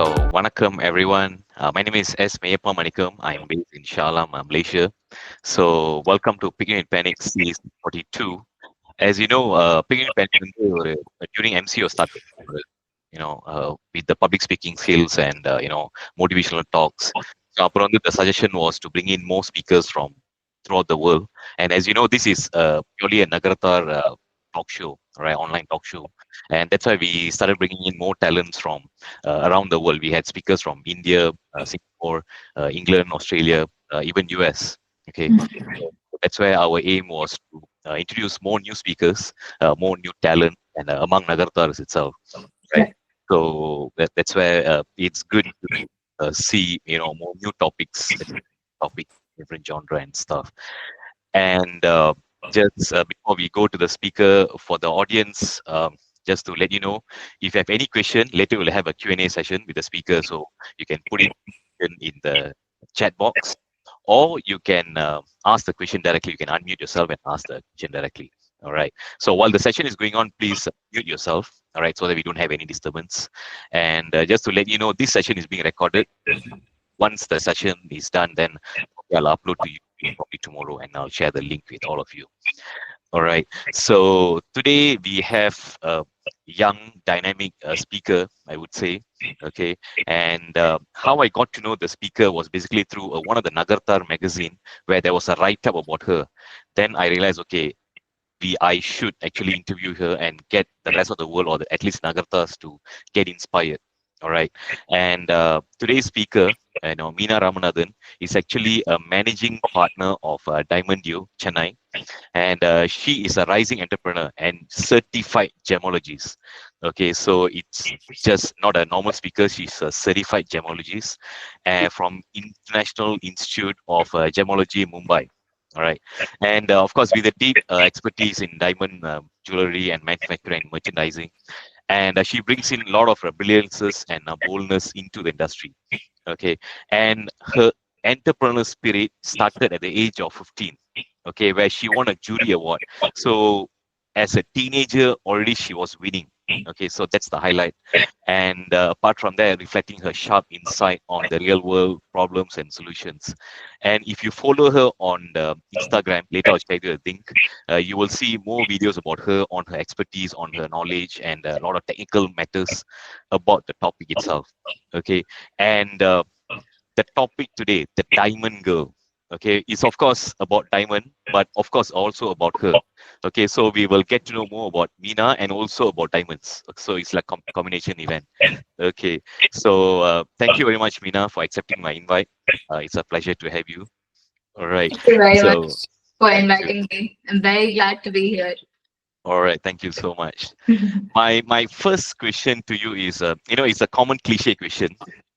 Vanakkam everyone. My name is s.meyyappa. I'm based in Shalam, Malaysia. So, welcome to Picking with Panic Season 42. As you know, Picking with Panic during MCO started, with the public speaking skills and motivational talks. So, அப்புறம் the suggestion was to bring in more speakers from throughout the world. And as you know, this is purely a Nagaratar talk show, right? Online talk show, and that's why we started bringing in more talents from around the world. We had speakers from India, Singapore, England, Australia, even US. Okay, so that's where our aim was to introduce more new speakers, more new talent, and among Nagartars itself, right? Right. So that's where it's good to see more new topics, different genre and stuff. And just before we go to the speaker, for the audience, just to let you know, if you have any question, later we'll have a Q&A session with the speaker, so you can put it in the chat box, or you can ask the question directly. You can unmute yourself and ask the question directly. All right. So while the session is going on, please mute yourself. All right, so that we don't have any disturbance. And just to let you know, this session is being recorded. Once the session is done, then I'll upload to you probably tomorrow, and I'll share the link with all of you. All right. So today we have a young, dynamic speaker, I would say. Okay. And how I got to know the speaker was basically through one of the Nagartar magazine, where there was a write-up about her. Then I realized, okay, I should actually interview her and get the rest of the world, or at least Nagartas, to get inspired. All right. And today's speaker, Meenaa Ramanathan, is actually a managing partner of Diamond Dio, Chennai, and she is a rising entrepreneur and certified gemologist. Okay, so it's just not a normal speaker; she's a certified gemologist from International Institute of Gemology, Mumbai. All right, and of course, with a deep expertise in diamond jewelry and manufacturing and merchandising, and she brings in a lot of brilliances and boldness into the industry. Okay, and her entrepreneurial spirit started at the age of 15. Okay, where she won a jury award. So as a teenager, already she was winning. Okay, so that's the highlight. And apart from that, reflecting her sharp insight on the real world problems and solutions. And if you follow her on the Instagram, later I'll share you the link, you will see more videos about her, on her expertise, on her knowledge, and a lot of technical matters about the topic itself. Okay, and the topic today, the diamond girl, okay, is of course about diamond, but of course also about her. Okay, so we will get to know more about Meenaa and also about diamonds. So it's like combination event. Okay, so thank you very much, Meenaa, for accepting my invite. It's a pleasure to have you. All right. Thank you very So much for thank you. inviting me. I'm very glad to be here. All right. Thank you so much. My first question to you is, it's a common cliche question.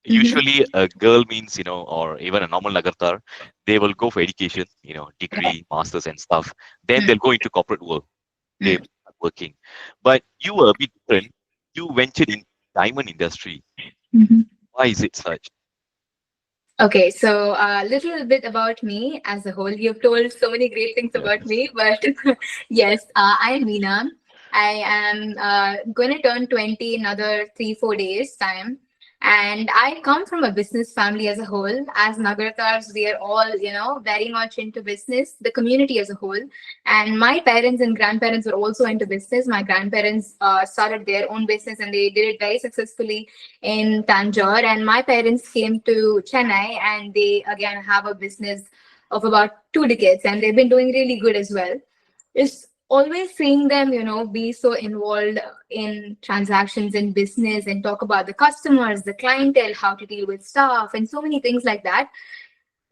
Mhm. Usually, a girl means, or even a normal Nagartar, they will go for education, degree, masters, and stuff. Then they'll go into corporate world. They Mm. start working. But you were a bit different. You ventured in diamond industry. Mhm. Why is it such? Okay, so a little bit about me as a whole. You've told so many great things Yeah. about me, but yes, I'm Meena. I am going to turn 20 in another 3-4 days time. And I come from a business family as a whole. As Nagaratars, we are all, very much into business, the community as a whole. And my parents and grandparents were also into business. My grandparents started their own business and they did it very successfully in Tanjore, and my parents came to Chennai, and they again have a business of about 2 decades, and they've been doing really good as well. It's always seeing them, be so involved in transactions in business and talk about the customers, the clientele, how to deal with staff, and so many things like that.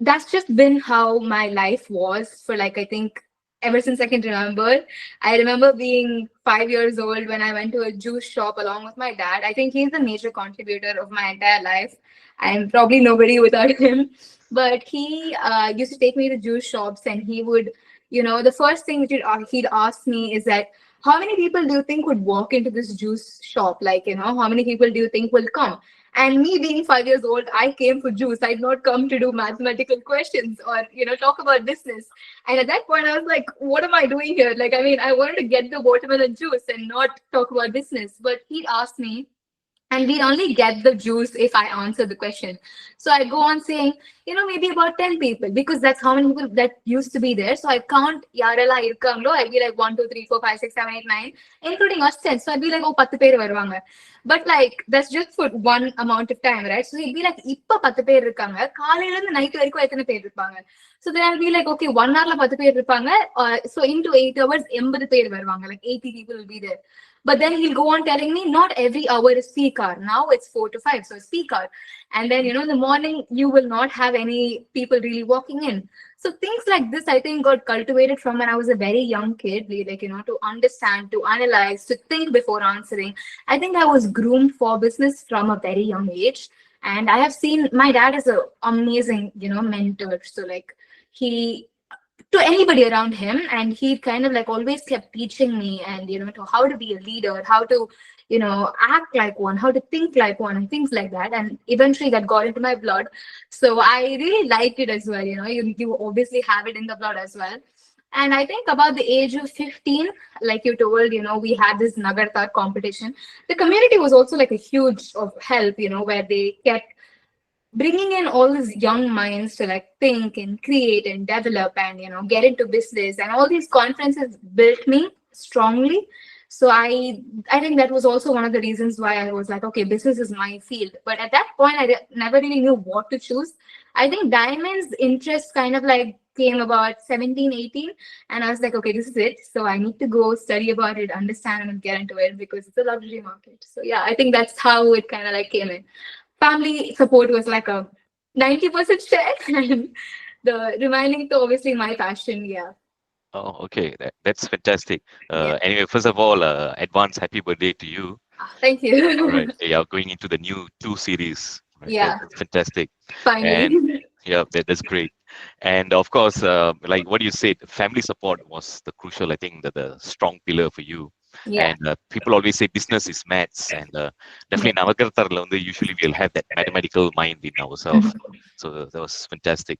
That's just been how my life was for, like, I think ever since I can remember. I remember being 5 years old when I went to a juice shop along with my dad. I think he's the major contributor of my entire life. I'm probably nobody without him. But he used to take me to juice shops, and he would, the first thing that he'd ask me is that, how many people do you think would walk into this juice shop? Like, how many people do you think will come? And me being 5 years old, I came for juice. I'd not come to do mathematical questions or, talk about business. And at that point, I was like, what am I doing here? Like, I mean, I wanted to get the watermelon juice and not talk about business. But he asked me, and we only get the juice if I answer the question. So I go on saying, maybe about 10 people, because that's how many people that used to be there. So I count yarela irukanglo. I'd be like 1, 2, 3, 4, 5, 6, 7, 8, 9, including us 10. So I'd be like, oh, 10 பேர் வருவாங்க. But like that's just for one amount of time, right? So he'd be like, இப்ப 10 பேர் இருக்காங்க, காலையில இருந்து night வரைக்கும் எத்தனை பேர் இருப்பாங்க? So then I'll be like, okay, 1 hourல 10 பேர் இருப்பாங்க. So into 8 hours 80 பேர் வருவாங்க. Like 80 people will be there. But then he'll go on telling me, not every hour is peak hour. Now it's 4 to 5, so it's peak hour. And then, in the morning, you will not have any people really walking in. So things like this, I think, got cultivated from when I was a very young kid, like, to understand, to analyze, to think before answering. I think I was groomed for business from a very young age. And I have seen my dad is an amazing, mentor. So, like, he to anybody around him, and he kind of like always kept teaching me, and to how to be a leader, how to act like one, how to think like one, and things like that. And eventually that got into my blood, so I really liked it as well. You obviously have it in the blood as well. And I think about the age of 15, like you told, we had this Nagartar competition. The community was also like a huge of help, where they kept bringing in all these young minds to like think and create and develop and get into business. And all these conferences built me strongly. So I think that was also one of the reasons why I was like, okay, business is my field. But at that point never really knew what to choose. I think diamonds interest kind of like came about 17, 18, and I was like, okay, this is it. So I need to go study about it, understand, and get into it, because it's a luxury market. So yeah, I think that's how it kind of like came in. Family support was like a 90% share, and the remaining to obviously my passion. Yeah. Oh, okay. That's fantastic. Yeah. Anyway, first of all, advance happy birthday to you. Thank All right. you. Yeah, going into the new 2 series. Right. Yeah. That's fantastic. And Finally. yeah, that's great. And of course, like what you said, family support was the crucial, I think, the strong pillar for you. Yeah. And people always say business is maths, and Yeah. definitely Navakartarla, usually we'll have that mathematical mind in ourselves. Mhm. So that was fantastic.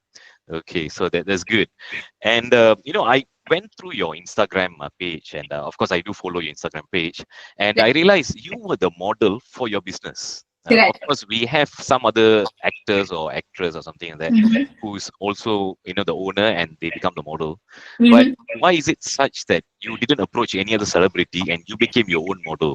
Okay, so that's good. And I went through your Instagram page, and of course, I do follow your Instagram page, and I realized you were the model for your business. Of Right. course, we have some other actors or actress or something like that Mhm. who's also the owner and they become the model. But Mhm. why is it such that you didn't approach any other celebrity and you became your own model?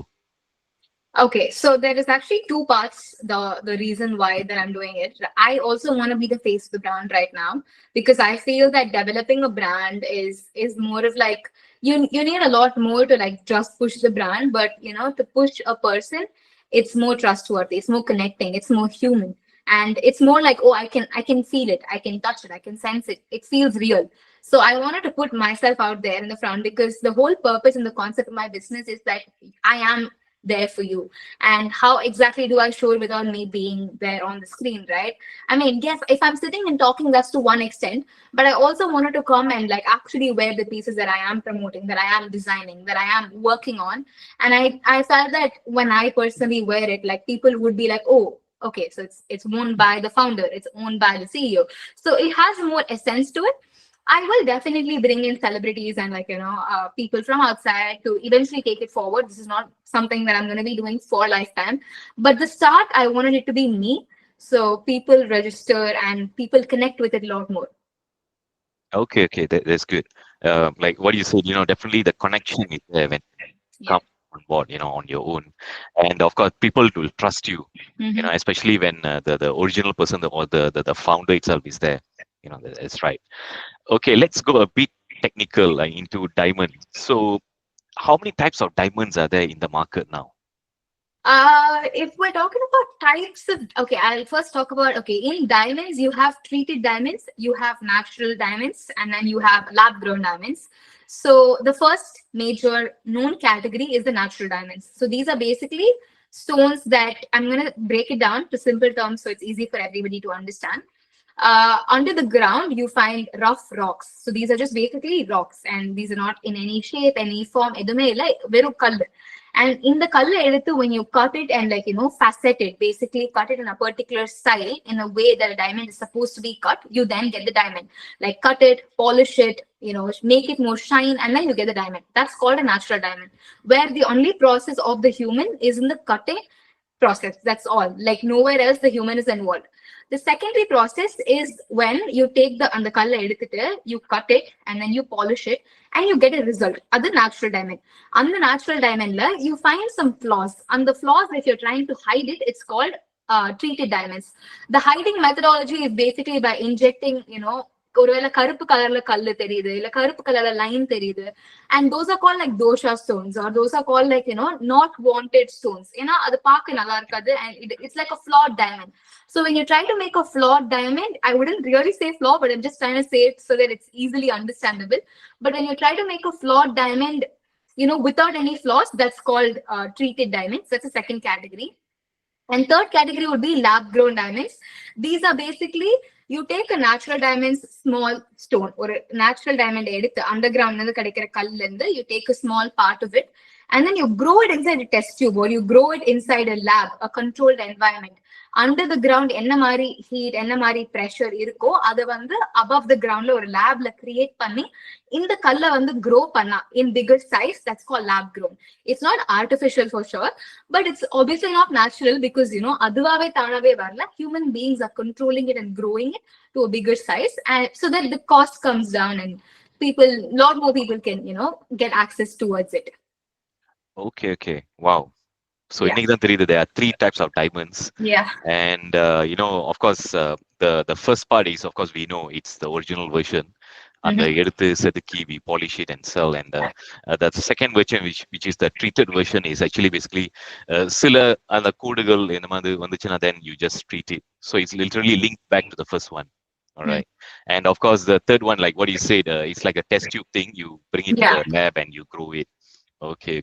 Okay, so there is actually two parts. The reason why that I'm doing it, I also want to be the face of the brand right now, because I feel that developing a brand is more of like you need a lot more to like just push the brand, but to push a person, it's more trustworthy, it's more connecting, it's more human, and it's more like, oh, I can feel it, I can touch it, I can sense it, it feels real. So I wanted to put myself out there in the front, because the whole purpose and the concept of my business is that I am there for you. And how exactly do I show it without me being there on the screen, right? I mean, yes, if I'm sitting and talking, that's to one extent, but I also wanted to come and like actually wear the pieces that I am promoting, that I am designing, that I am working on. And I felt that when I personally wear it, like people would be like, oh, okay, so it's owned by the founder, it's owned by the CEO, so it has more essence to it. I will definitely bring in celebrities and like people from outside to eventually take it forward. This is not something that I'm going to be doing for lifetime, but the start I wanted it to be me, so people register and people connect with it a lot more. Okay, that's good. Like what you said, definitely the connection is there when you Yeah. come on board, on your own. And of course, people will trust you, Hmm. especially when the original person or the founder itself is there. That's right. Okay, let's go a bit technical into diamonds. So, how many types of diamonds are there in the market now? If we're talking about types of, okay, I'll first talk about, okay, in diamonds, you have treated diamonds, you have natural diamonds, and then you have lab grown diamonds. So the first major known category is the natural diamonds. So these are basically stones that I'm going to break it down to simple terms so it's easy for everybody to understand. Under the ground, you find rough rocks. So these are just basically rocks, and these are not in any shape, any form. எதுவுமே இல்லை, வெறும் கல். And in the கல்லை எடுத்து, when you cut it and like facet it, basically cut it in a particular style, in a way that a diamond is supposed to be cut, you then get the diamond. Like cut it, polish it, make it more shine, and then you get the diamond. That's called a natural diamond, where the only process of the human is in the cutting process. That's all. Like nowhere else the human is involved. The secondary process is when you take the kalla edutittu, you cut it and then you polish it and you get a result. That's natural diamond. On the natural diamond, you find some flaws. On the flaws, if you're trying to hide it, it's called treated diamonds. The hiding methodology is basically by injecting, ஒருவேளை கருப்பு கலர்ல கல்லு தெரியுது இல்ல கருப்பு கலர்ல line தெரியுது, and those are called like dosha stones, or those are called like not wanted stones. ஏன்னா அது பார்க்க நல்லா இருக்காது, and it's like a flawed diamond. So when you try to make a flawed diamond, I wouldn't really say flaw, but I'm just trying to say it so that it's easily understandable. But when you try to make a flawed diamond, without any flaws, that's called treated diamonds. That's a second category. And third category would be lab grown diamonds. These are basically, you take a natural diamond's small stone or a natural diamond eduthu underground la kedaikira kallenda, you take a small part of it and then you grow it inside a test tube, or you grow it inside a lab, a controlled environment. Under the ground என்ன மாதிரி heat, என்ன மாதிரி pressure இருக்கோ அதை வந்து above the groundல ஒரு லேப்ல create பண்ணி இந்த கல்லை வந்து grow பண்ணா in bigger size. That's called lab grown. It's not artificial for sure, but it's obviously not natural because அதுவாவே தானாவே வரல. Human beings are controlling it and growing it to a bigger size, and so that the cost comes down and lot more people can get access towards it. Okay. Wow. So Yeah. இன்னைக்கு தான் தெரியுது there are three types of diamonds. Yeah. And of course, the first part is, of course, we know it's the original version. And the எடுத்து செதுக்கி we polish it and sell. And the second version, which is the treated version, is actually basically சில அந்த கோடுகள் இந்த மாதிரி வந்துச்சுன்னா then you just treat it. So it's literally linked back to the first one. All right. And of course, the third one, like what you said, it's like a test tube thing. You bring it to the lab and you grow it. Okay,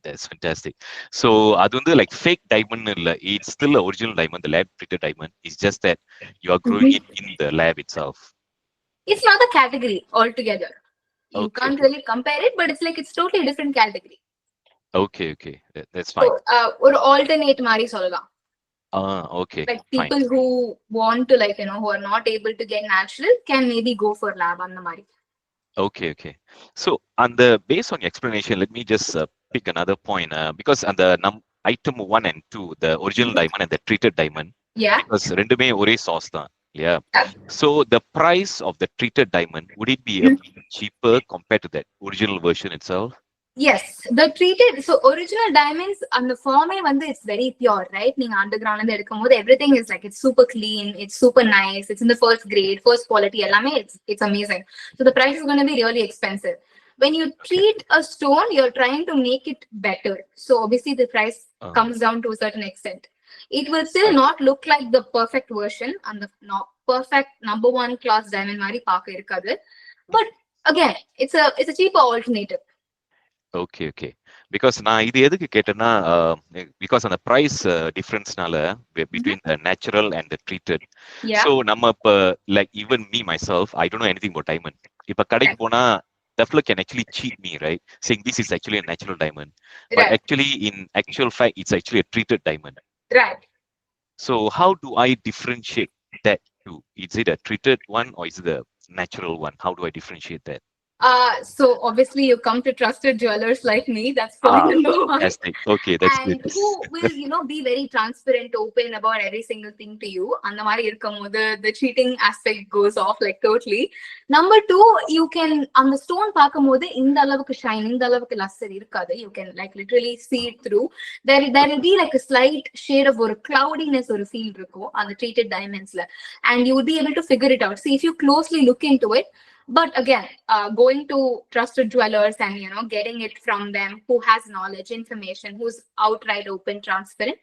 that's fantastic. So அது வந்து like fake diamond இல்ல, it's still a original diamond, the lab treated diamond. It's just that you are growing it in the lab itself. It's not a category altogether. You can't really compare it, but it's totally different category. Okay, that's fine. So ஒரு alternate மாதிரி சொல்லலாம். Okay. Like people who want to who are not able to get natural can maybe go for lab அந்த மாதிரி. Okay. So on the based on your explanation, let me just pick another point because on the item 1 and 2, the original diamond and the treated diamond, because ரெண்டுமே ஒரே source தான். Yeah. So the price of the treated diamond, would it be a bit cheaper compared to that original version itself? Yes, the treated, so original diamonds and the form it's very pure, right? Neenga underground la edukumbodhu everything is like it's super clean, it's super nice, it's in the first grade, first quality, ellame it's amazing. So the price is going to be really expensive. When you treat a stone, you're trying to make it better. So obviously the price comes down to a certain extent. It will still not look like the perfect version and the perfect number 1 class diamond mari paaka irukadu. But again, it's a cheaper alternative. Okay. Because நான் இது எதுக்கு கேட்டேன்னா because on the price difference-னால between the natural and the treated. So நம்ம இப்ப like even me myself, I don't know anything about diamond. இப்ப கடைக்கு போனா the fellow can actually cheat me, right? Saying this is actually a natural diamond. But actually in actual fact it's actually a treated diamond. Right. So how do I differentiate that two? Is it a treated one or is it a natural one? How do I differentiate that? So obviously you come to trusted jewelers like me. That's point number 1. Fantastic. Okay, that's and good. Who will be very transparent, open about every single thing to you. And the cheating aspect goes off like totally. Number 2, you can on the stone paakumbodhu inda alavukku shine, inda alavukku luster irukadu. You can like literally see it through. There will be like a slight shade of or cloudiness or feel iruko on the treated diamonds la, and you would be able to figure it out. See if you closely look into it. But again, going to trusted jewelers and getting it from them who has knowledge, information, who's outright open, transparent,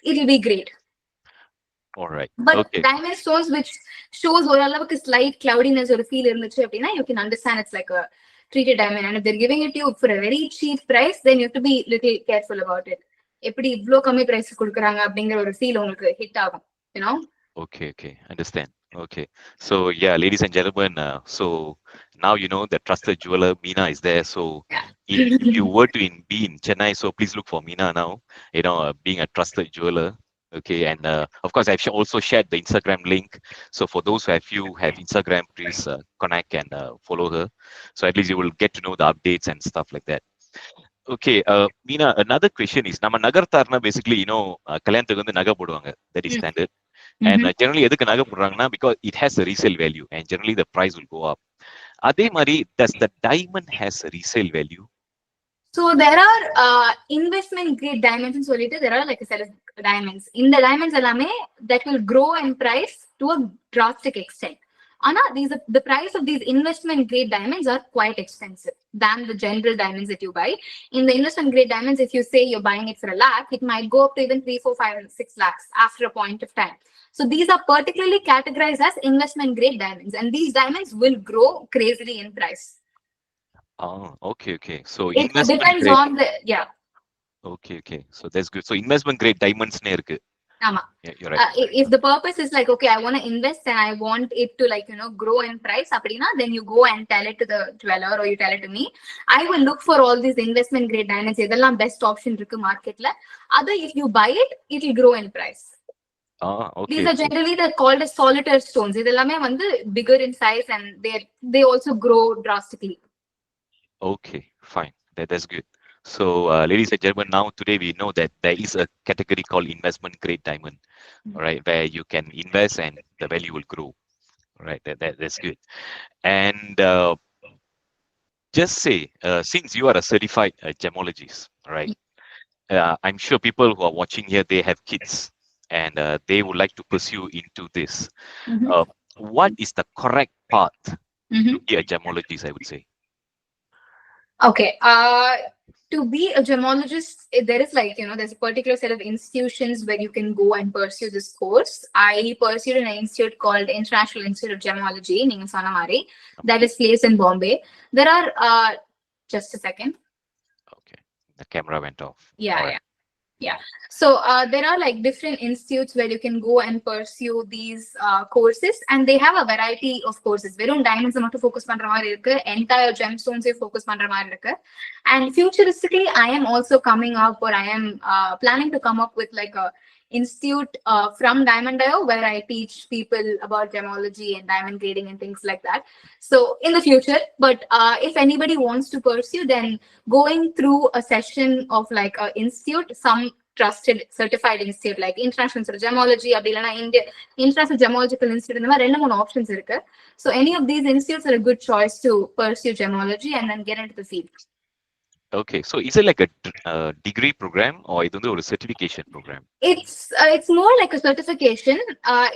it'll be great. All right. But okay. Diamond stones which shows a slight cloudiness or feel irunduchu appadina, you can understand it's like a treated diamond. And if they're giving it to you for a very cheap price, then you have to be little careful about it. Eppadi ivlo kammi price kudukranga அப்படிங்கற ஒரு feel உங்களுக்கு hit ஆகும், Okay, understand. Okay, so yeah, ladies and gentlemen, so now you know the trusted jeweler Meenaa is there. So if you were to be in Chennai, so please look for Meenaa now, being a trusted jeweler. Okay, and of course I've also shared the Instagram link, so for those who have Instagram, please connect and follow her, so at least you will get to know the updates and stuff like that. Okay, Meena, another question is, நம்ம நகர்த்தார்னா basically, கல்யாணத்துக்கு வந்து நகை போடுவாங்க. That is standard. And Mm-hmm. generally எதுக்கு நகை போடுறாங்கன்னா, because it has a resale value and generally the price will go up. அதே மாதிரி, does the diamond has a resale value? So there are investment grade diamonds in solitaire. There are like a set of diamonds. In the diamonds alame that will grow in price to a drastic extent. Anna, the price of these investment grade diamonds are quite expensive than the general diamonds that you buy. In the investment grade diamonds, if you say you're buying it for 1 lakh, it might go up to even 3, 4, 5, 6 lakhs after a point of time. So these are particularly categorized as investment grade diamonds, and these diamonds will grow crazily in price. Oh, okay. So It investment depends grade. on the, yeah. Okay. So that's good. So investment grade diamonds ne irukku. Ama. Yeah, you're right. If the purpose is like, okay, I want to invest and I want it to like, grow in price, then you go and tell it to the jeweler or you tell it to me. I will look for all these investment grade diamonds. Idella best option irukku market la. Other, if you buy it, it will grow in price. Okay. These are generally they're called as solitaire stones. Idellame vandu bigger in size and they also grow drastically. Okay, fine. That's good. So, ladies and gentlemen, now today we know that there is a category called investment grade diamond, all right, where you can invest and the value will grow. All right, that's good. And just say, since you are a certified gemologist, all right, I'm sure people who are watching here, they have kids and they would like to pursue into this. Mm-hmm. What is the correct path Mm-hmm. to be a gemologist, I would say? Okay. To be a gemologist, there is like, there's a particular set of institutions where you can go and pursue this course. I pursued an institute called International Institute of Gemology, Ninga Sonamari, that is placed in Bombay. There are, just a second. Okay, the camera went off. Yeah, All right. yeah. So there are like different institutes where you can go and pursue these courses, and they have a variety of courses. Verum diamonds not to focus pandra mari irukku, entire gemstones focus pandra mari irukku. And futuristically, I am also coming up, or I am planning to come up with like a institute from Diamond Dio where I teach people about gemology and diamond grading and things like that. So in the future, but if anybody wants to pursue, then going through a session of like a institute, some trusted certified institute like International Institute of Gemology, India International Gemological Institute, இந்த மாதிரி 2-3 options இருக்கு. So any of these institutes are a good choice to pursue gemology and then get into the field. Okay, so is it like a degree program or is it a certification program? It's more like a certification.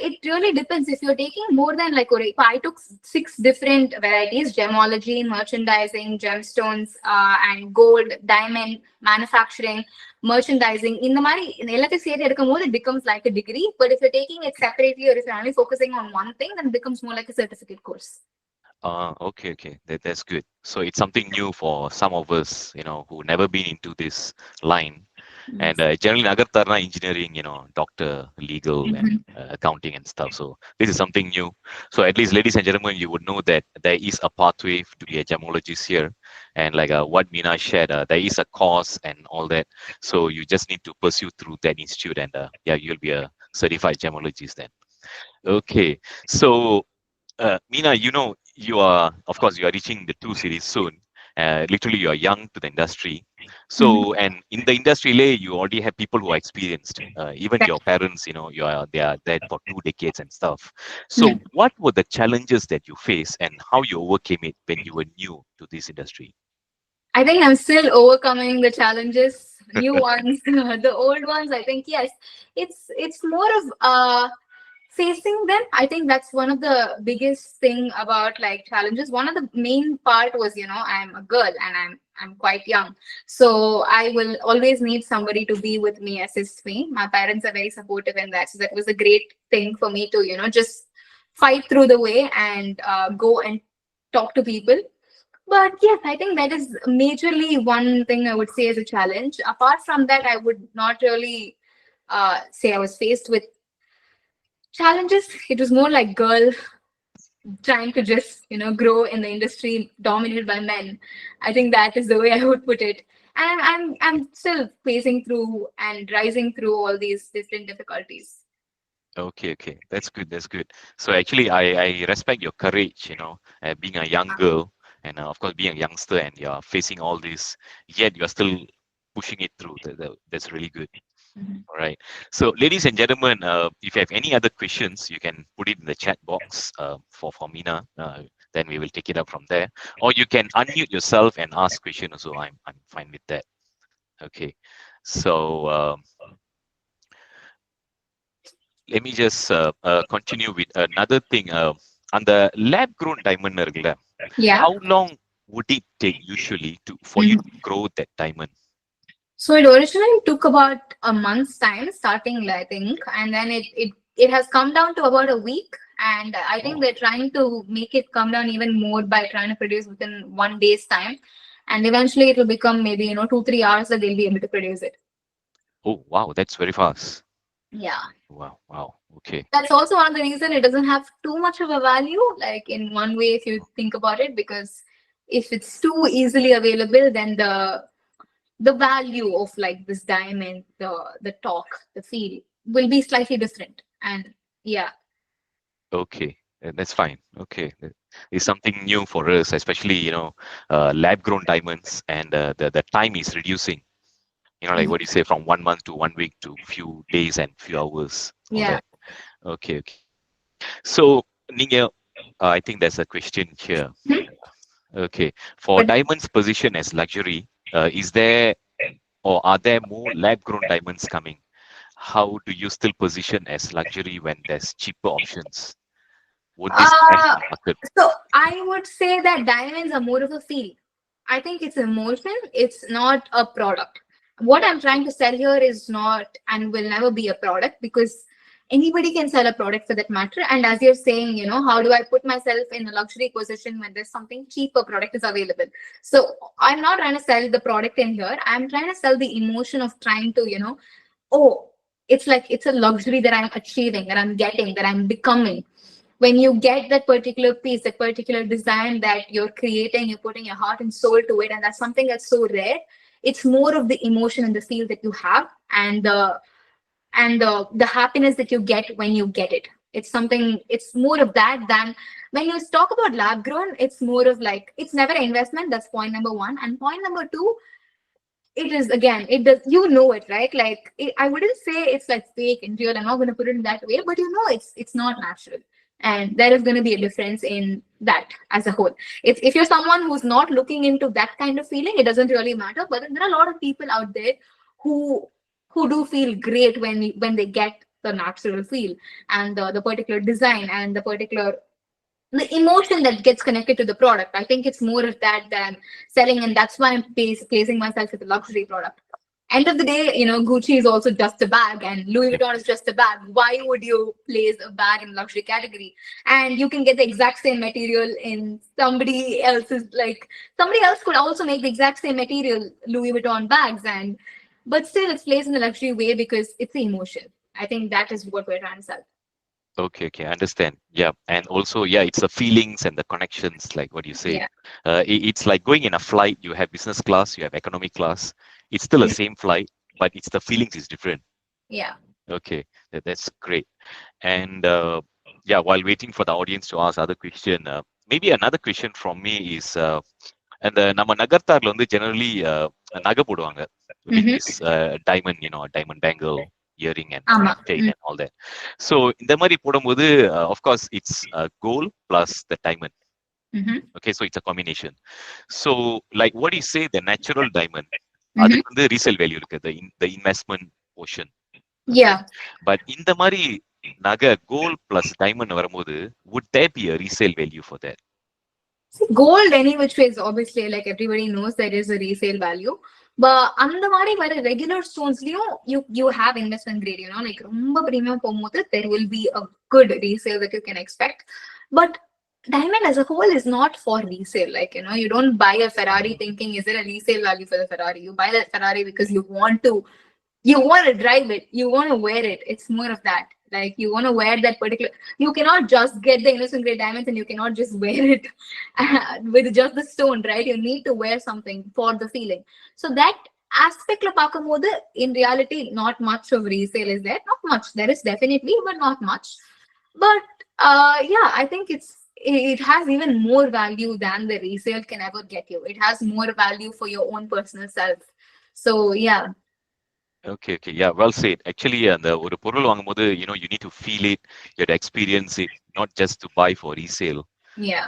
It really depends. If you're taking more than like, I took 6 different varieties: gemology, merchandising, gemstones, and gold, diamond, manufacturing, merchandising. In the mari, it becomes like a degree. But if you're taking it separately or if you're only focusing on one thing, then it becomes more like a certificate course. Okay. That's good. So it's something new for some of us, who never been into this line. And generally, Nagartarna engineering, doctor, legal, and accounting and stuff. So this is something new. So at least, ladies and gentlemen, you would know that there is a pathway to be a gemologist here. And like what Meena shared, there is a course and all that. So you just need to pursue through that institute, and you'll be a certified gemologist then. Okay. So Meena, you are, of course, you are reaching the 2 series soon. Literally, you are young to the industry. So, and in the industry, you already have people who are experienced. Even your parents, they are there for 2 decades and stuff. So, what were the challenges that you face, and how you overcame it when you were new to this industry? I think I'm still overcoming the challenges, new ones, the old ones. I think yes, it's more of facing them. I think that's one of the biggest thing about like challenges. One of the main part was, I'm a girl and I'm quite young, so I will always need somebody to be with me, assist me. My parents are very supportive in that, so that was a great thing for me to just fight through the way and go and talk to people. But yes, I think that is majorly one thing I would say is a challenge. Apart from that, I would not really say I was faced with challenges. It was more like girl trying to just grow in the industry dominated by men. I think that is the way I would put it. And I'm still facing through and rising through all these different difficulties. Okay. That's good. So actually, I respect your courage, being a young girl And of course, being a youngster and you're facing all this, yet you're still pushing it through. That's really good. Mhm. All right. So, ladies and gentlemen, if you have any other questions, you can put it in the chat box for Meena. Then we will take it up from there. Or you can unmute yourself and ask question. Also, I'm fine with that. Okay. So let me just continue with another thing. On the lab grown diamond, இருக்குல்ல, Yeah. how long would it take usually for you Mhm. to grow that diamond? So it originally took about a month's time, starting, I think, and then it has come down to about a week. And I think Oh, they're trying to make it come down even more by trying to produce within 1 day's time. And eventually it will become maybe 2-3 hours that they'll be able to produce it. oh, wow, that's very fast. Yeah. Wow, wow. Okay, That's also one of the reason it doesn't have too much of a value, like in one way, if you think about it, because if it's too easily available, then the value of like this diamond, the talk, the feel will be slightly different. And yeah. okay, that's fine. Okay, it's something new for us, especially lab grown diamonds, and the time is reducing. Like Mhm. what you say, from 1 month to 1 week to few days and few hours, all Yeah. that. Okay, okay. So, Ninga, I think there's a question here. Mhm. Okay, for But diamonds position as luxury, is there or are there more lab grown diamonds coming? How do you still position as luxury when there's cheaper options? Would this crash uh the market? so I would say that diamonds are more of a feel. I think it's emotion, it's not a product. What I'm trying to sell here is not and will never be a product, because anybody can sell a product for that matter. And as you're saying, how do I put myself in a luxury position when there's something cheaper product is available? So I'm not trying to sell the product in here. I'm trying to sell the emotion of trying to, oh, it's like it's a luxury that I'm achieving, that I'm getting, that I'm becoming. When you get that particular piece, that particular design that you're creating, you're putting your heart and soul to it, and that's something that's so rare. It's more of the emotion and the feel that you have, and the happiness that you get when you get it. It's something. It's more of that than when you talk about lab grown. It's more of like it's never an investment. That's point number one, and point number two, it is, again, it does, it, right? Like I wouldn't say it's like fake and real. I'm not going to put it in that way, but it's not natural. And there is going to be a difference in that as a whole. If you're someone who's not looking into that kind of feeling, it doesn't really matter. But there are a lot of people out there who who do feel great when they get the natural feel, and the particular design, and the emotion that gets connected to the product. I think it's more of that than selling, and that's why I'm placing myself as a luxury product. End of the day, Gucci is also just a bag, and Louis Vuitton is just a bag. Why would you place a bag in luxury category? And you can get the exact same material in somebody else's, like somebody else could also make the exact same material Louis Vuitton bags, and but still it's placed in the luxury way because it's the emotion. I think that is what we're trying to sell. Okay, okay, I understand. Yeah, and also, yeah, it's the feelings and the connections, like what you said. Yeah. It's like going in a flight. You have business class, you have economy class. It's still a same flight, but it's the feelings is different. Yeah. Okay, that's great. And yeah, while waiting for the audience to ask other question, maybe another question from me is, and நம்ம நகர்த்தார்ல வந்து generally நகை போடுவாங்க with Mm-hmm. this diamond, diamond bangle, earring and Ama. chain and all that. So இந்த மாதிரி போடும்போது, of course, it's gold plus the diamond. Mm-hmm. Okay, so it's a combination. So like what you say, the natural diamond, Mm-hmm. அதுக்கு வந்து resale value இருக்கு, the investment portion. Okay, Yeah. but இந்த மாதிரி நகை gold plus diamond வரும்போது, would there be a resale value for that? See, gold any which ways, obviously, like everybody knows, there is a resale value. But அந்த மாதிரி வர regular stonesலயும் you have investment grade, like ரொம்ப premium போகும்போது there will be a good resale that you can expect. But diamond as a whole is not for resale. Like, you don't buy a Ferrari thinking, is there a resale value for the Ferrari? You buy that Ferrari because you want to drive it, you want to wear it. It's more of that. Like, you want to wear that particular, you cannot just get the innocent grade diamonds and you cannot just wear it with just the stone, right? You need to wear something for the feeling. So that aspect lo pakumbodhu, in reality, not much of resale is there. Not much, there is definitely, but not much. But yeah, I think it has even more value than the resale can ever get you. It has more value for your own personal self. So yeah. Okay, okay. Yeah, well said. Actually, அந்த ஒரு பொருள் வாங்கும்போது, you need to feel it, you have to experience it, not just to buy for resale. Yeah.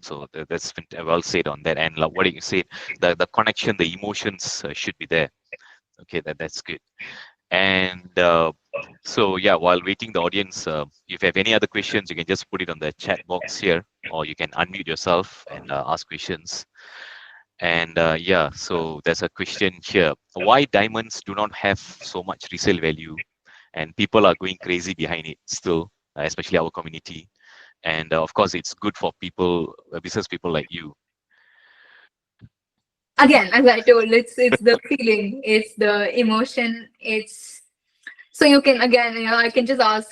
So that's well said on that. And like what you said, the connection, the emotions should be there. Okay, that's good. And so yeah, while waiting, the audience, if you have any other questions, you can just put it on the chat box here, or you can unmute yourself and ask questions. And yeah, so there's a question here: why diamonds do not have so much resale value, and people are going crazy behind it still, especially our community. And of course, it's good for people, business people like you. Again, as I told, it's the feeling, it's the emotion, it's so you can again, I can just ask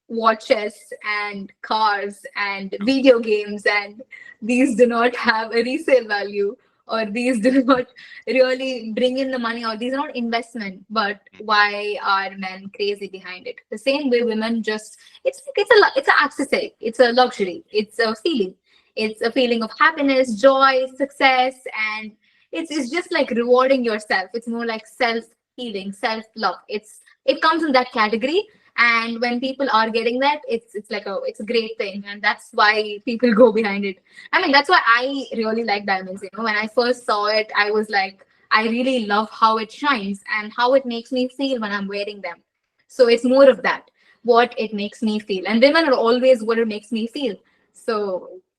watches and cars and video games, and these do not have a resale value, or these do not really bring in the money, or these are not investment. But why are men crazy behind it? The same way women just, it's an accessory, it's a luxury, it's a feeling, it's a feeling of happiness, joy, success, and it's just like rewarding yourself. It's more like self healing, self love. It comes in that category. And when people are getting that, it's like it's a great thing, and that's why people go behind it. I mean, that's why I really like diamonds. When I first saw it, I was like, I really love how it shines and how it makes me feel when I'm wearing them. So it's more of that, what it makes me feel, and women are always what it makes me feel. So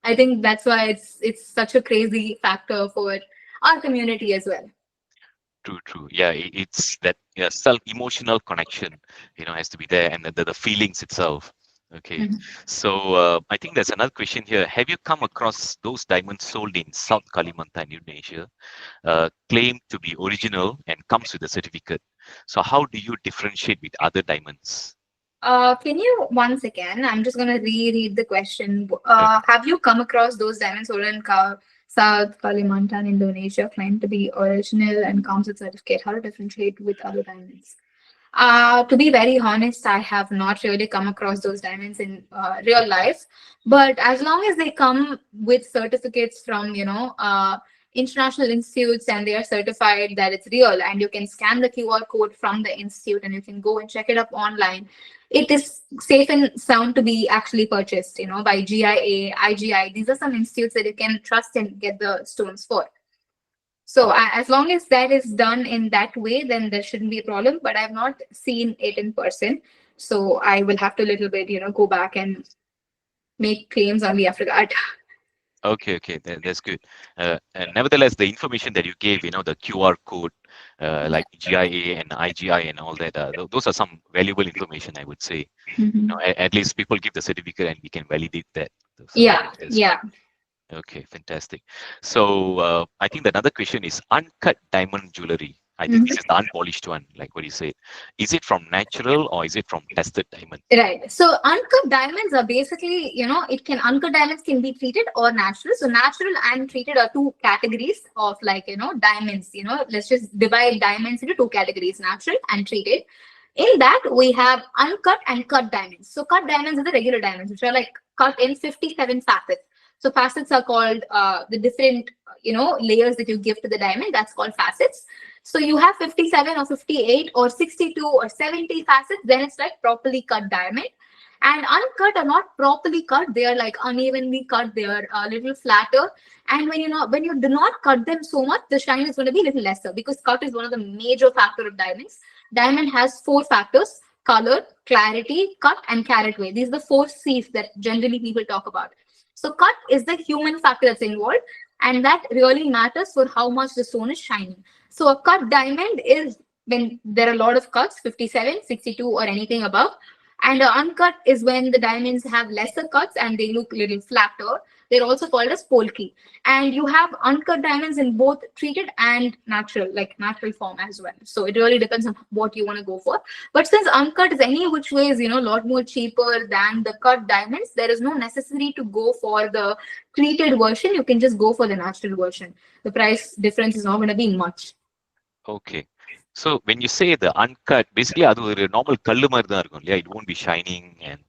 I think that's why it's such a crazy factor for our community as well. True, true. Yeah, it's that, yeah, self emotional connection, has to be there, and the feelings itself. Okay, Mhm. so I think there's another question here. Have you come across those diamonds sold in South Kalimantan, Indonesia, claimed to be original and comes with a certificate? So how do you differentiate with other diamonds? Can you once again? I'm just gonna reread the question. Okay. Have you come across those diamonds sold in South Kalimantan, Indonesia, claimed to be original and comes with certificate? How to differentiate with other diamonds? To be very honest, I have not really come across those diamonds in real life. But as long as they come with certificates from, international institutes, and they are certified that it's real, and you can scan the QR code from the institute and you can go and check it up online, it is safe and sound to be actually purchased, by GIA, IGI. These are some institutes that you can trust and get the stones for. So as long as that is done in that way, then there shouldn't be a problem. But I've not seen it in person, so I will have to little bit, go back and make claims only after that. Okay, okay, that's good. And nevertheless, the information that you gave, the QR code, Yeah. like GIA and IGI and all that, those are some valuable information, I would say. Mhm. At least people give the certificate and we can validate that. So Yeah, that's good. yeah. Okay, fantastic. So I think the another question is uncut diamond jewelry. I think Mhm. this is the unpolished one, like what you said. Is it from natural or is it from tested diamond? Right. So uncut diamonds are basically, uncut diamonds can be treated or natural. So natural and treated are two categories of, like, diamonds. Let's just divide diamonds into two categories: natural and treated. In that, we have uncut and cut diamonds. So cut diamonds are the regular diamonds, which are like cut in 57 facets. So facets are called the different, layers that you give to the diamond. That's called facets. So you have 57 or 58 or 62 or 70 facets, then it's like properly cut diamond. And uncut are not properly cut; they are like unevenly cut. They are a little flatter. And when you do not cut them so much, the shine is going to be a little lesser, because cut is one of the major factor of diamonds. Diamond has four factors: color, clarity, cut, and carat weight. These are the four C's that generally people talk about. So cut is the human factor that's involved, and that really matters for how much the stone is shining. So a cut diamond is when there are a lot of cuts, 57, 62, or anything above. And an uncut is when the diamonds have lesser cuts and they look a little flatter. They're also called as polki. And you have uncut diamonds in both treated and natural, like natural form as well. So it really depends on what you want to go for. But since uncut is any which way is, a lot more cheaper than the cut diamonds, there is no necessity to go for the treated version. You can just go for the natural version. The price difference is not going to be much. Okay. So when you say the uncut, basically அது ஒரு normal கல்லு மாதிரி தான் இருக்கும் இல்லையா? It won't be shining and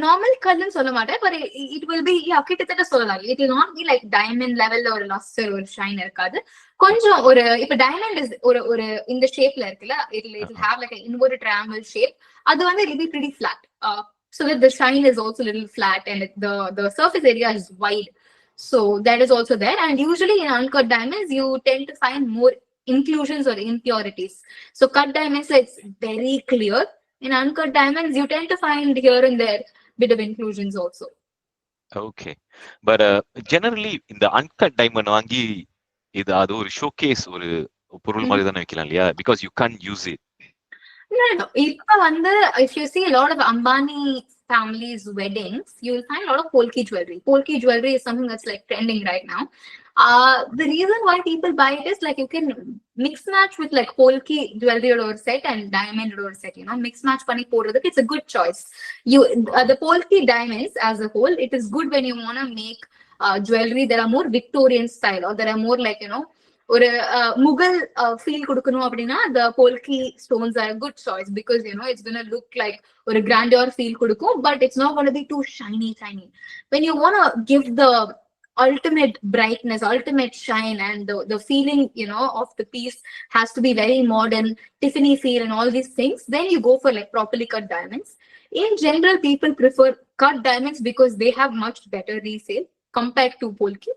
normal கல்லுன்னு சொல்ல மாட்டேன், but it will be, yeah, கிட்டத்தட்ட சொல்லலாம். It will not be like diamond level ஒரு luster ஒரு shine இருக்காது. கொஞ்சம் ஒரு இப்ப diamond is ஒரு ஒரு இந்த ஷேப்ல இருக்குல்ல, it'll have like an inverted triangle shape. அது வந்து it'll be pretty flat. So that the shine is also a little flat and the surface area is wide. So that is also there. And usually in uncut diamonds, you tend to find more inclusions or impurities. So cut diamonds, it's very clear. In uncut diamonds, you tend to find here and there bit of inclusions also. Okay. But generally இந்த uncut diamond வாங்கி இது அது ஒரு showcase ஒரு பொருள் மாதிரி தானே வைக்கலாம் இல்லையா? Because you can't use it. No. இப்ப வந்து if you see a lot of Ambani families weddings, you will find a lot of polki jewelry. Polki jewelry is something that's like trending right now. The reason why people buy it is like you can mix match with like polki jewelry or set and diamond or set, you know, mix match pani podradhukku it's a good choice. You the polki diamonds as a whole, it is good when you want to make jewelry that are more Victorian style or that are more like, you know, ஒரு Mughal feel கொடுக்கணும் அப்படின்னா the polki stones are a good choice because you know it's gonna look like ஒரு grandeur feel கொடுக்கும், but it's not gonna be too shiny. When you wanna give the ultimate brightness, ultimate shine, and the feeling, you know, of the piece has to be very modern, Tiffany feel and all these things, then you go for like properly cut diamonds. In general, people prefer cut diamonds because they have much better resale compared to polki.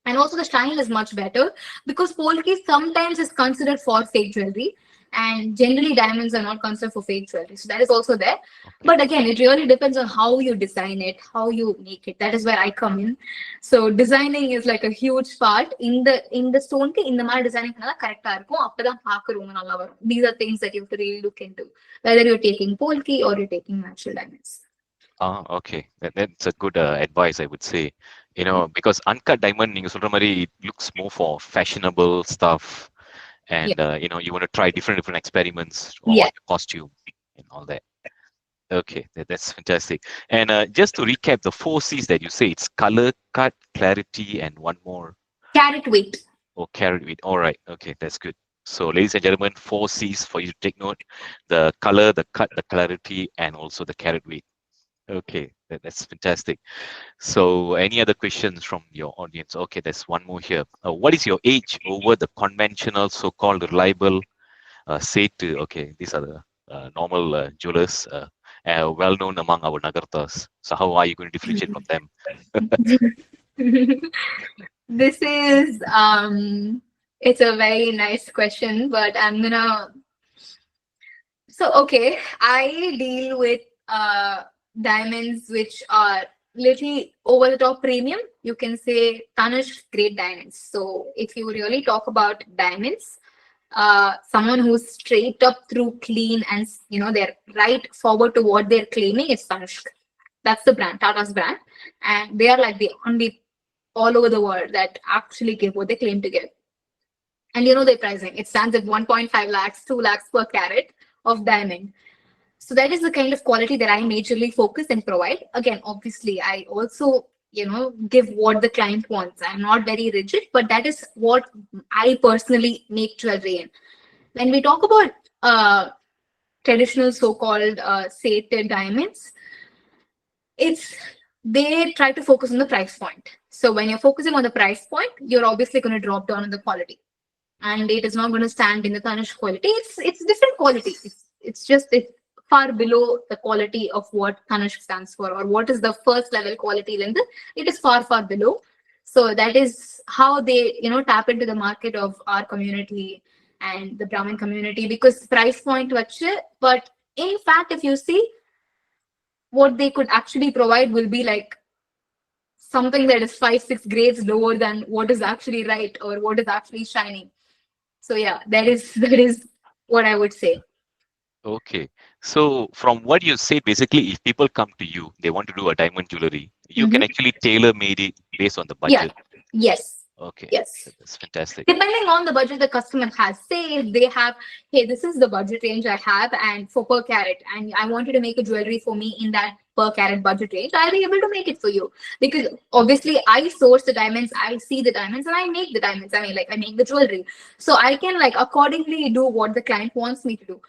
And also the shine is much better because polki sometimes is considered for fake jewelry, and generally diamonds are not considered for fake jewelry. So that is also there. Okay. But again, it really depends on how you design it, how you make it. That is where I come in. So designing is like a huge part in the stone ke in the mara designing correct irukum appo paakurom nalla varum. These are things that you have to really look into, whether you're taking polki or you're taking natural diamonds. Okay. That's a good advice, I would say. You know, because uncut diamond, நீங்க சொல்ற மாதிரி, it looks more for fashionable stuff, and you know, you want to try different experiments on your costume and all that. Okay, that's fantastic. And just to recap, the 4 C's that you say, it's color, cut, clarity, and one more. Carat weight. Oh, carat weight. All right. Okay, that's good. So, ladies and gentlemen, 4 C's for you to take note: the color, the cut, the clarity, and also the carat weight. Okay, that's fantastic. So, any other questions from your audience? Okay, there's one more here. What is your age over the conventional, so-called reliable, okay, these are the normal jewelers, well known among our Nagartas. So, how are you going to differentiate from them? This is it's a very nice question, but I'm gonna. So okay, I deal with diamonds which are little over the top premium. You can say Tanishq grade diamonds. So if you really talk about diamonds, someone who's straight up through clean and you know they're right forward to what they're claiming is Tanishq. That's the brand, Tata's brand, and they are like the only all over the world that actually give what they claim to give. And you know their pricing, it stands at 1.5 lakhs, 2 lakhs per carat of diamond. So that is the kind of quality that I majorly focus and provide. Again, obviously, I also, you know, give what the client wants. I'm not very rigid, but that is what I personally make jewelry in. When we talk about traditional so-called sated diamonds, they try to focus on the price point. So when you're focusing on the price point, you're obviously going to drop down on the quality, and it is not going to stand in the Tanishq quality. It's different quality. It's far below the quality of what Tanishq stands for, or what is the first level quality. It is far below. So that is how they, you know, tap into the market of our community and the Brahmin community, because price point vache. But in fact, if you see, what they could actually provide will be like something that is 5-6 grades lower than what is actually right or what is actually shining. So yeah, that is what I would say. Okay, so from what you say, basically, if people come to you, they want to do a diamond jewelry, you can actually tailor made it based on the budget. Yes. Okay. Yes. That's fantastic. Depending on the budget the customer has. Say if they have, hey, this is the budget range I have, and for per carat, and I want you to make a jewelry for me in that per carat budget range, I'll be able to make it for you. Because obviously I source the diamonds, I see the diamonds, and I make the diamonds. I mean, like, I make the jewelry. So I can like accordingly do what the client wants me to do.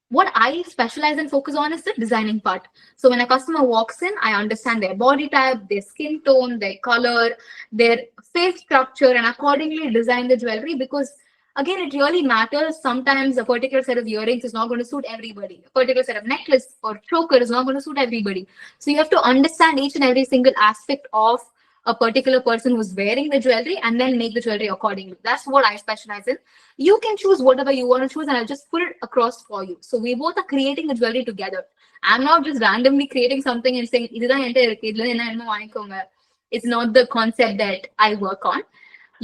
What I specialize and focus on is the designing part. So when a customer walks in, I understand their body type, their skin tone, their color, their face structure, and accordingly design the jewelry, because again, it really matters. Sometimes a particular set of earrings is not going to suit everybody. A particular set of necklace or choker is not going to suit everybody. So you have to understand each and every single aspect of a particular person who's wearing the jewelry and then make the jewelry accordingly. That's what I specialize in. You can choose whatever you want to choose, and I'll just put it across for you. So we both are creating the jewelry together. I'm not just randomly creating something and saying, "இதுதான் என்கிட்ட இருக்கு, இதுல என்ன வேணுமோ வாங்கிக்கோங்க." It's not the concept that I work on.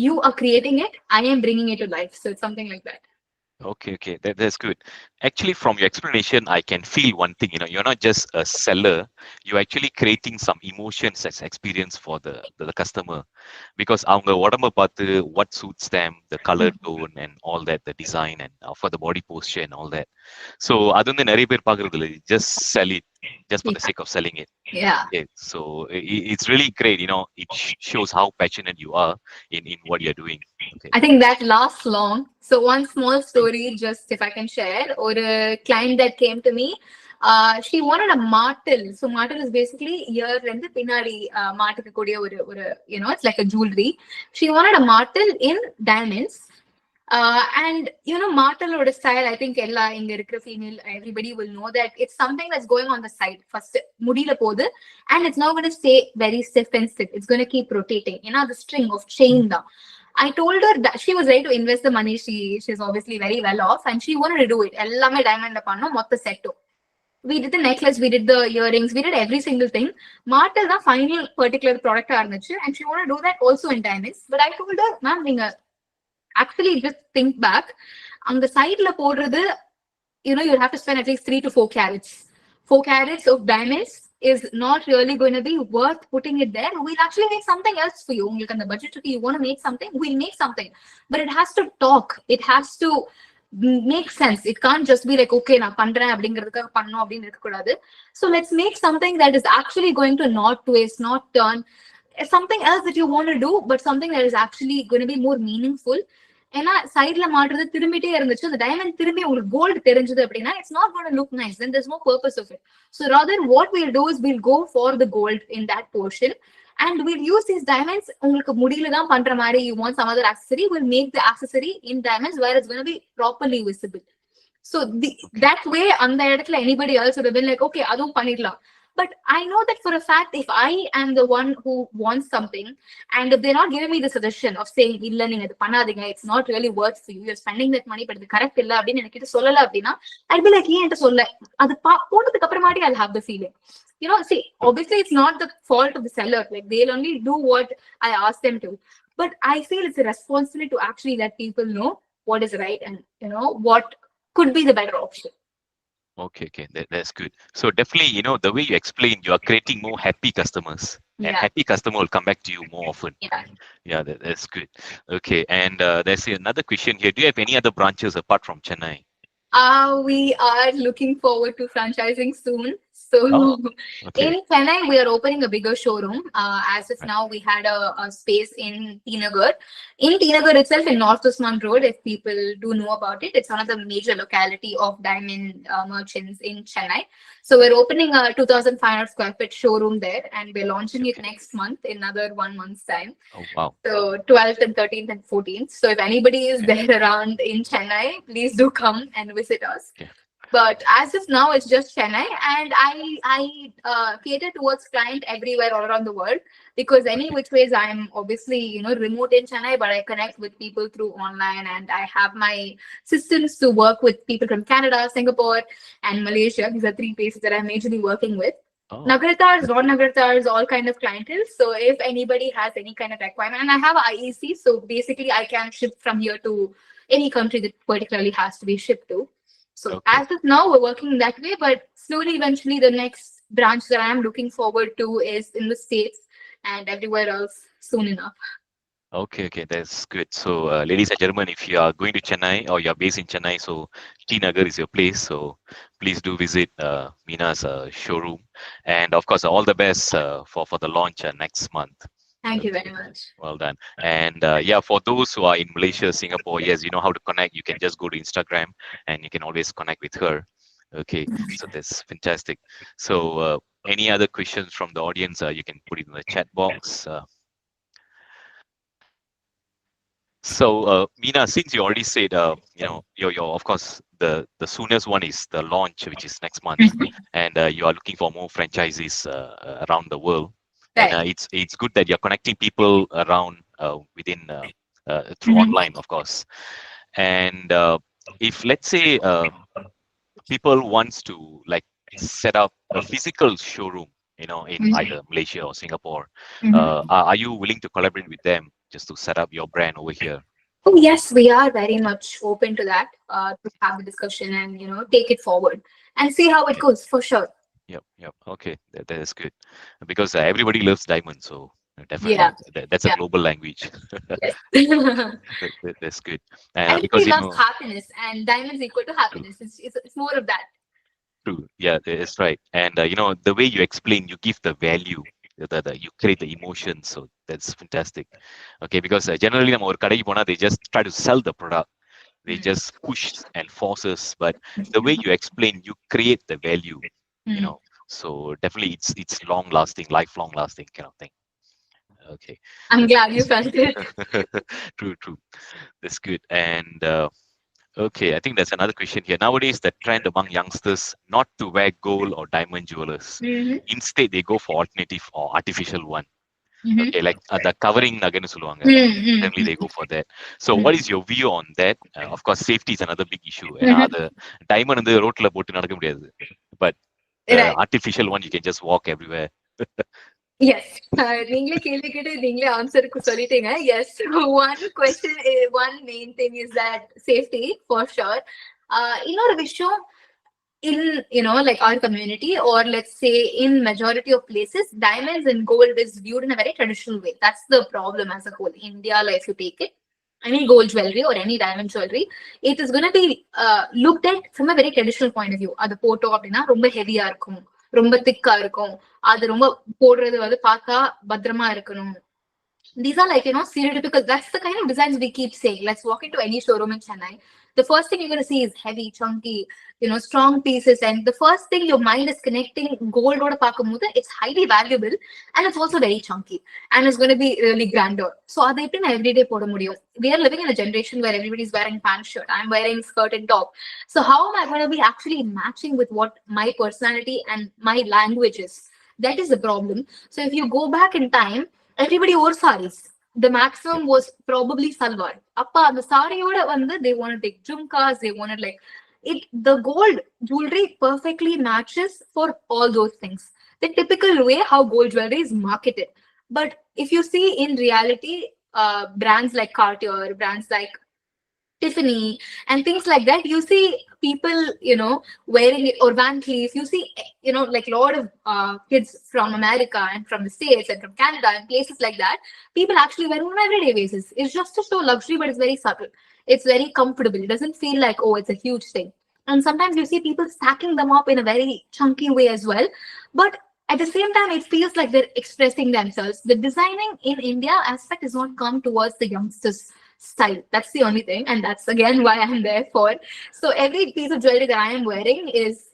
You are creating it, I am bringing it to life. So it's something like that. Okay, okay, that's good. Actually, from your explanation, I can feel one thing. You're not just a seller; you're actually creating some emotions as experience for the customer, because அவங்க உடம்ப பார்த்து what suits them, the color tone and all that, the design and for the body posture and all that. So அது வந்து நிறைய பேர் பார்க்கறது இல்ல. Just sell it just for the Yeah. sake of selling it. Yeah. Okay, so it's really great. It shows how passionate you are in what you're doing. Okay. I think that lasts long. So one small story, just if I can share, or a client that came to me, she wanted a martel. So martel is basically ear and the pinari it's like a jewelry. She wanted a martel in diamonds. And martel or style, I think ella inga irukra female, everybody will know that it's something that's going on the side first mudila podu, and it's not going to stay very stiff and stiff. It's going to keep rotating. The string of chain da. I told her that she was ready to invest the money. She's obviously very well off, and she wanted to do it. Ellame diamond la pannom motta set. We did the necklace, we did the earrings, we did every single thing. Martel the final particular product irunchu, and she wanted to do that also in diamonds. But I told her, ma'am, neenga actually just think back. On the side la podradhu, you'll have to spend at least 3 to 4 carats. 4 carats of diamonds is not really going to be worth putting it there. We'll actually make something else for you. You can the budget, you want to make something, we'll make something. But it has to talk. It has to make sense. It can't just be like, okay, na pandren அப்படிங்கிறதுக்காக பண்ணோம் அப்படின்னு இருக்க கூடாது. So let's make something that is actually going to not twist, not turn. Something else that you want to do, but something that is actually going to be more meaningful. ஏன்னா சைட்ல மாட்டுறது திரும்பிட்டே இருந்துச்சு, அந்த diamond திரும்பி உங்களுக்கு gold தெரிஞ்சது அப்படின்னா, it's not gonna look nice. Then there's no purpose of it. So rather what will do is will go for the gold in that portion, and we'll use these diamonds. உங்களுக்கு முடியல தான் பண்ற மாதிரி, you want some other accessory, we'll make the accessory in diamonds where it's going to be properly visible. So that way அந்த இடத்துல anybody else would have been like, okay, அதுவும் பண்ணிடலாம். But I know that for a fact, if I am the one who wants something, and if they're not giving me the suggestion of saying, illa neenga idu pannadinga, it's not really worth for you, you're spending that money, but it's correct illa appdinu enikittu sollala appadina, I'll be like, yen enta solla adu podadhukku appuramadi I'll have the feeling. See, obviously it's not the fault of the seller. Like, they'll only do what I ask them to. But I feel it's a responsibility to actually let people know what is right and what could be the better option. Okay, that's good. So definitely, the way you explain, you are creating more happy customers, and happy customer will come back to you more often. Yeah, that's good. Okay, and there's another question here. Do you have any other branches apart from Chennai? We are looking forward to franchising soon. So okay. in Chennai, we are opening a bigger showroom. As of now, we had a space in T Nagar. In T Nagar itself, in North Usman Road, if people do know about it, it's one of the major locality of diamond merchants in Chennai. So we're opening a 2,500 square feet showroom there, and we're launching it next month, in another 1 month's time. Oh, wow. So 12th and 13th and 14th. So if anybody is there around in Chennai, please do come and visit us. But as of now, it's just Chennai, and I cater towards client everywhere all around the world, because any which ways I'm obviously remote in Chennai, but I connect with people through online, and I have my systems to work with people from Canada, Singapore, and Malaysia. These are 3 places that I'm majorly working with. Nagaratars, non-Nagaratars, all kind of clientele. So if anybody has any kind of requirement, and I have IEC, so basically I can ship from here to any country that particularly has to be shipped to. So as of now, we're working that way, but slowly, eventually, the next branch that I am looking forward to is in the States and everywhere else soon enough. Okay, that's good. So, ladies and gentlemen, if you are going to Chennai or you're based in Chennai, so T Nagar is your place. So, please do visit Meenaa's showroom, and of course, all the best for the launch next month. Thank you very much. Well done. And for those who are in Malaysia, Singapore, yes, you know how to connect. You can just go to Instagram, and you can always connect with her. Okay, so that's fantastic. So, any other questions from the audience? You can put it in the chat box. So, Meena, since you already said, your of course the soonest one is the launch, which is next month, and you are looking for more franchises around the world, and Right. it's good that you're connecting people around within through Mhm. online, of course. And if let's say people wants to like set up a physical showroom, in Mhm. either Malaysia or Singapore, Mhm. are you willing to collaborate with them just to set up your brand over here? Oh, yes, we are very much open to that, to have the discussion and, take it forward and see how it Yep, goes for sure. yep, yep. Okay, that is good because everybody loves diamonds, so Yeah. definitely that's a Yeah. global language. Yes. That's good, and because Everybody loves happiness, and diamonds equal to true, happiness. It's more of that. true, yeah, that's right. And the way you explain, you give the value, you create the emotion, so that's fantastic. Okay, because generally, நம்ம ஒரு கடைக்கு போனா they just try to sell the product. They Mm. just push and forces, but the way you explain, you create the value, you Mm. know. So definitely, it's long lasting, lifelong lasting kind of thing. Okay, I'm that's glad you nice. felt it. True, true. That's good. And okay, I think that's another question here. Nowadays, the trend among youngsters not to wear gold or diamond jewelers. Mm-hmm. Instead, they go for alternative or artificial one. Mm-hmm. Okay, like the covering naganu சொல்லுவாங்க. Definitely they Mm-hmm. go for that. So what is your view on that? Of course, safety is another big issue. ஏன்னா Mm-hmm. அது diamond வந்து ரோட்ல போட்டு நடக்க முடியாது. But the Right. artificial one, you can just walk everywhere. Yes. நீங்களே கேள்வி கேட்டு நீங்களே ஆன்சருக்கு சொல்லிட்டீங்க. Yes. One question, one main thing is that safety for sure. இன்னொரு விஷயம், in like our community, or let's say in majority of places, diamonds and gold is viewed in a very traditional way. That's the problem as a whole. India, like if you take it, any gold jewelry or any diamond jewelry, it is going to be looked at from a very traditional point of view. அது போட்டோம் அப்படின்னா ரொம்ப ஹெவியா இருக்கும், ரொம்ப திக்கா இருக்கும், அது ரொம்ப போடுறது வந்து பார்த்தா பத்திரமா இருக்கணும். These are like, stereotypical. That's the kind of designs we keep saying. Let's walk into any showroom in Chennai. The first thing you're going to see is heavy, chunky, strong pieces. And the first thing your mind is connecting gold or pakamuda, it's highly valuable and it's also very chunky and it's going to be really grander. So, that's everyday poda mudiyum. We are living in a generation where everybody's wearing pant shirt. I'm wearing skirt and top. So, how am I going to be actually matching with what my personality and my language is? That is the problem. So, if you go back in time, everybody wore saris. The Yep. maximum was probably salwar. Appa the sari oda they wanted to take jhumkas, they wanted like it. The gold jewelry perfectly matches for all those things. The typical way how gold jewelry is marketed. But if you see in reality, brands like Cartier, brands like Tiffany and things like that. You see people, wearing it, or Van Cleef. You see, like a lot of kids from America and from the States and from Canada and places like that. People actually wear it on an everyday basis. It's just to show luxury, but it's very subtle. It's very comfortable. It doesn't feel like, oh, it's a huge thing. And sometimes you see people stacking them up in a very chunky way as well. But at the same time, it feels like they're expressing themselves. The designing in India aspect has not come towards the youngsters style. That's the only thing, and that's again why I'm there for. So every piece of jewelry that I am wearing is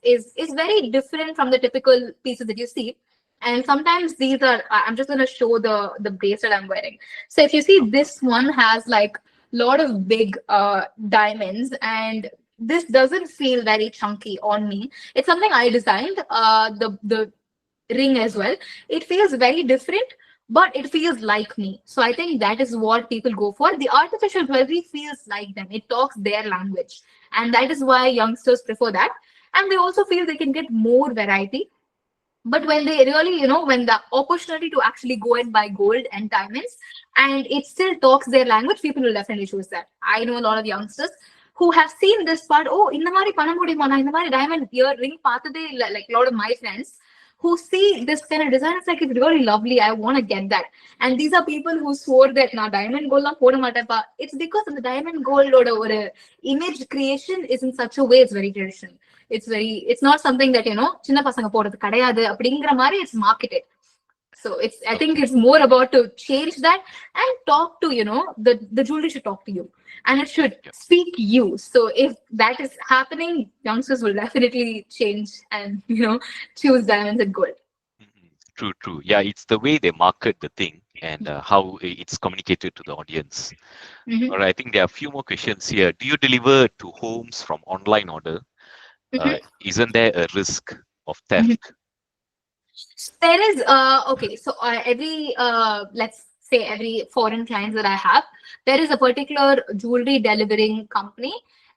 very different from the typical pieces that you see. And sometimes these are, I'm just gonna show the bracelet I'm wearing. So if you see, this one has like a lot of big diamonds, and this doesn't feel very chunky on me. It's something I designed. The ring as well. It feels very different, but it feels like me. So I think that is what people go for. The artificial jewelry feels like them. It talks their language. And that is why youngsters prefer that. And they also feel they can get more variety. But when they really, when the opportunity to actually go and buy gold and diamonds and it still talks their language, people will definitely choose that. I know a lot of youngsters who have seen this part. Oh, in the mari panamudi mana, in the mari diamond earring, like a lot of my friends who see this kind of design, it's like it's really lovely. I want to get that. And these are people who swore that na diamond gold la poda matapa. It's because of the diamond gold or image creation is in such a way it's very traditional. It's not something that, சின்ன பசங்க போடுறது கிடையாது அப்படிங்கிற மாதிரி it's marketed. So I think Okay. it's more about to change that and talk to, the jewelry should talk to you and it should Yep. speak you. So if that is happening, youngsters will definitely change and, choose diamonds and gold. Mhm. True, true. Yeah, it's the way they market the thing and how it's communicated to the audience. Hmm. All right, I think there are a few more questions here. Do you deliver to homes from online order? Isn't there a risk of Hmm. theft? There is okay. So every let's say every foreign clients that I have, there is a particular jewelry delivering company,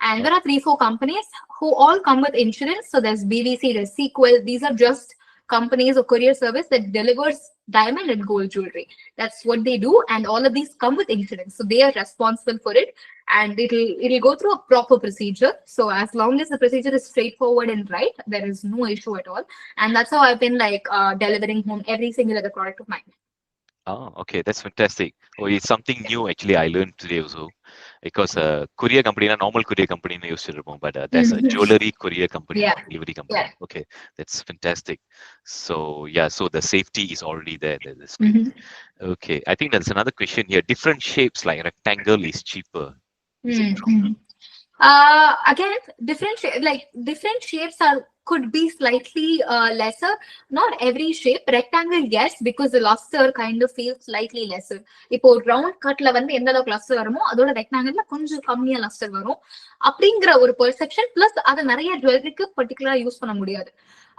and Yeah. there are 3 4 companies who all come with insurance. So there's BBC, there's Sequel. These are just companies or courier service that delivers diamond and gold jewelry. That's what they do, and all of these come with insurance. So they are responsible for it, and it'll go through a proper procedure. So as long as the procedure is straightforward and right, there is no issue at all. And that's how I've been like delivering home every single other product of mine. Oh, okay, that's fantastic. Oh, it's something new actually I learned today also. Because courier company, normal courier company used to remove, but there's a Mhm. jewelry courier company, Yeah, delivery yeah. company. Okay, that's fantastic. So yeah, so the safety is already there. That's good. Hmm. Okay, I think there's another question here. Different shapes like rectangle is cheaper. Is it true? Mm-hmm. Again, different shapes are could be slightly lesser. Not every shape. Rectangle, yes, because the luster kind of feels slightly lesser. இப்போ round கட்ல வந்து எந்த அளவுக்கு lustre வருமோ அதோட ரெக்டாங்கிள்ல கொஞ்சம் கம்மியா lustre வரும் அப்படிங்கிற ஒரு பெர்செப்ஷன் பிளஸ் அதை நிறைய ஜுவல்லரிக்கு பர்டிகுலரா யூஸ் பண்ண முடியாது.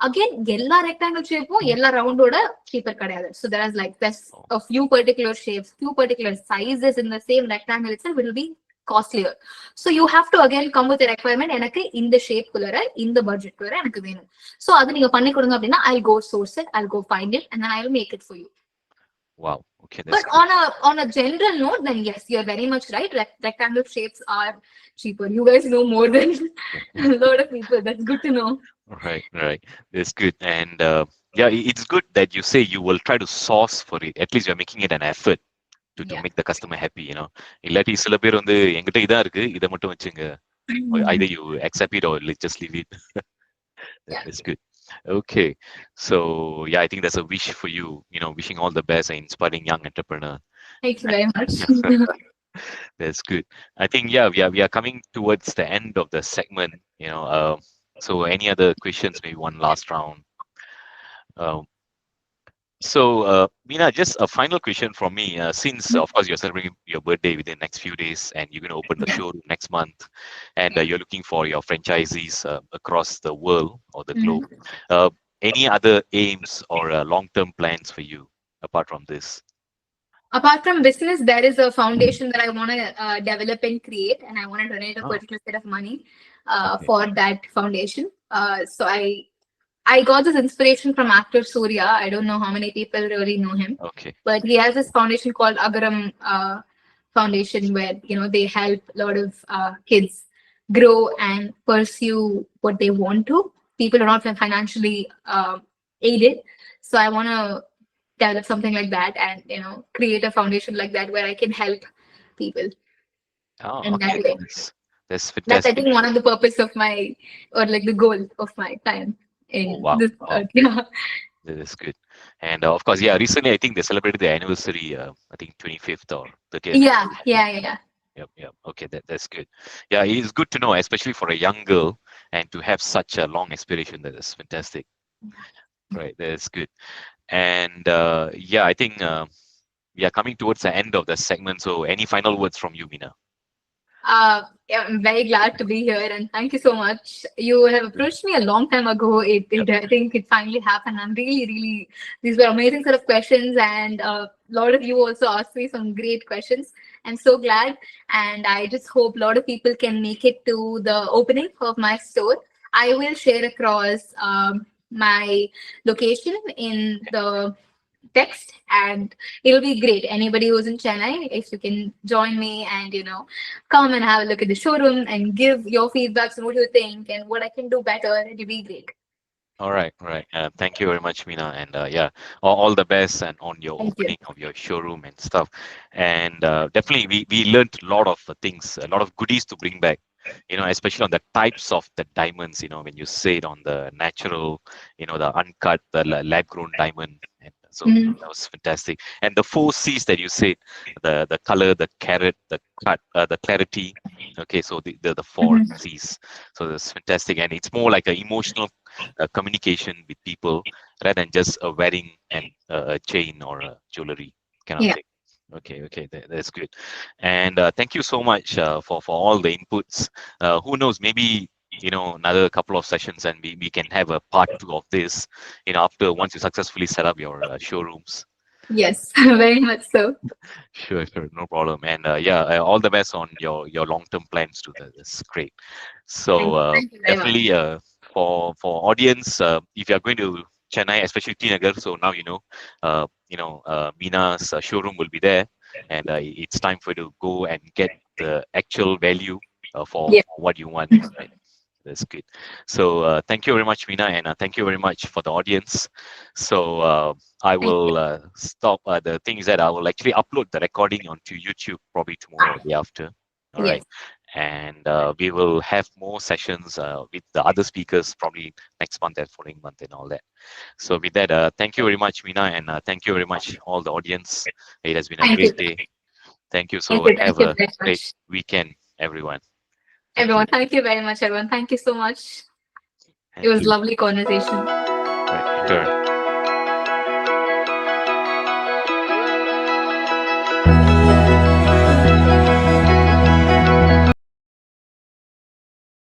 அகைன் எல்லா ரெக்டாங்கிள் ஷேப்பும் எல்லா ரவுண்டோட சீப்பர் கிடையாது. So there is like this Oh, a few particular shapes, few particular sizes in the same rectangle itself will be costlier. So you have to again come with a requirement. எனக்கு இந்த shape குள்ளற இந்த budget குள்ளற எனக்கு வேணும். So அது நீங்க பண்ணி கொடுங்க அப்படின்னா I'll go source it, I'll go find it, and then I'll make it for you. wow. Okay, But that's good. on a general note, then yes, you're very much right. Rectangle shapes are cheaper. You guys know more than a lot of people. That's good to know. Right, right. That's good. And yeah, it's good that you say you will try to source for it. At least you're making it an effort to Yeah. make the customer happy, இல்லாட்டி சில பேர் வந்து என்கிட்ட இதான் இருக்கு இதை மட்டும் வச்சுங்க. Or either you accept it or just leave it. Yeah. That's good. Okay. So yeah, I think that's a wish for you, wishing all the best and inspiring young entrepreneur. Thank you very much. That's good. I think yeah, we are coming towards the end of the segment. So any other questions? Maybe one last round. Um, so, Meena, just a final question from me. Since, of course, you're celebrating your birthday within the next few days and you're going to open the Yeah. showroom next month, and Yeah. you're looking for your franchisees across the world or the globe, Mhm. uh, any other aims or long-term plans for you apart from this? Apart from business, there is a foundation that I want to develop and create, and I want to donate a Oh, particular set of money okay. for that foundation. So I got this inspiration from actor Surya. I don't know how many people really know him, Okay. but he has this foundation called Agaram Foundation, where they help a lot of kids grow and pursue what they want to. People are not financially aided, so I want to develop something like that and create a foundation like that where I can help people Oh, in that okay. way. That's That's I fantastic. think one of the purpose of my or like the goal of my time Oh, in wow. this Wow. earth. Yeah. That is good. And of course, yeah, recently I think they celebrated the anniversary, I think 25th or 30th. Yeah, yeah, yeah, yeah. Yep, yep. Okay, that's good. Yeah, it's good to know, especially for a young girl, and to have such a long aspiration. That is fantastic. Right, that's good. And yeah, I think we are coming towards the end of the segment. So, any final words from you, Mina? Yeah, I'm very glad to be here and thank you so much. You have approached me a long time ago. Yep. I think it finally happened. I'm really, really, these were amazing set of questions and a lot of you also asked me some great questions. I'm so glad and I just hope a lot of people can make it to the opening of my store. I will share across my location in the text and it'll be great. Anybody who's in Chennai, if you can join me and come and have a look at the showroom and give your feedbacks on what you think and what I can do better, it'll be great. All right, all right. Thank you very much, Mina, and yeah, all the best and on your Thank you. opening of your showroom and stuff. And definitely, we learned a lot of things, a lot of goodies to bring back. Especially on the types of the diamonds. When you say it on the natural, the uncut, the lab-grown diamond, and So Mhm. that was fantastic. And the four C's that you said, the color, the carrot, the cut, the clarity. Okay, so the four Mhm. C's. So that's fantastic, and it's more like an emotional communication with people rather than just a wedding and a chain or a jewelry kind of Yeah. thing. Okay, okay, that's good. And thank you so much for all the inputs. Who knows, maybe another couple of sessions and we can have a part two of this, after once you successfully set up your showrooms. Yes, very much so. Sure, sure, no problem. And yeah, all the best on your long-term plans to that. That's great. So Thank you very much. definitely for audience, if you are going to Chennai, especially Tinagar, so now Meena's showroom will be there, and it's time for you to go and get the actual value Yeah. for what you want, right? That's good. So thank you very much, Meena, and thank you very much for the audience. So I Thank you. will stop. The thing is that I will actually upload the recording onto YouTube probably tomorrow or the day after. All right. Yes. And we will have more sessions with the other speakers probably next month and following month and all that. So with that, thank you very much, Meena, and thank you very much, all the audience. It has been a Thank you. great day. Thank you. Thank So you. Thank have you a very great much. weekend, everyone. Thank you. Everyone, thank you very much, everyone. Thank you so much. It Thank was you. lovely conversation. Right. Sure.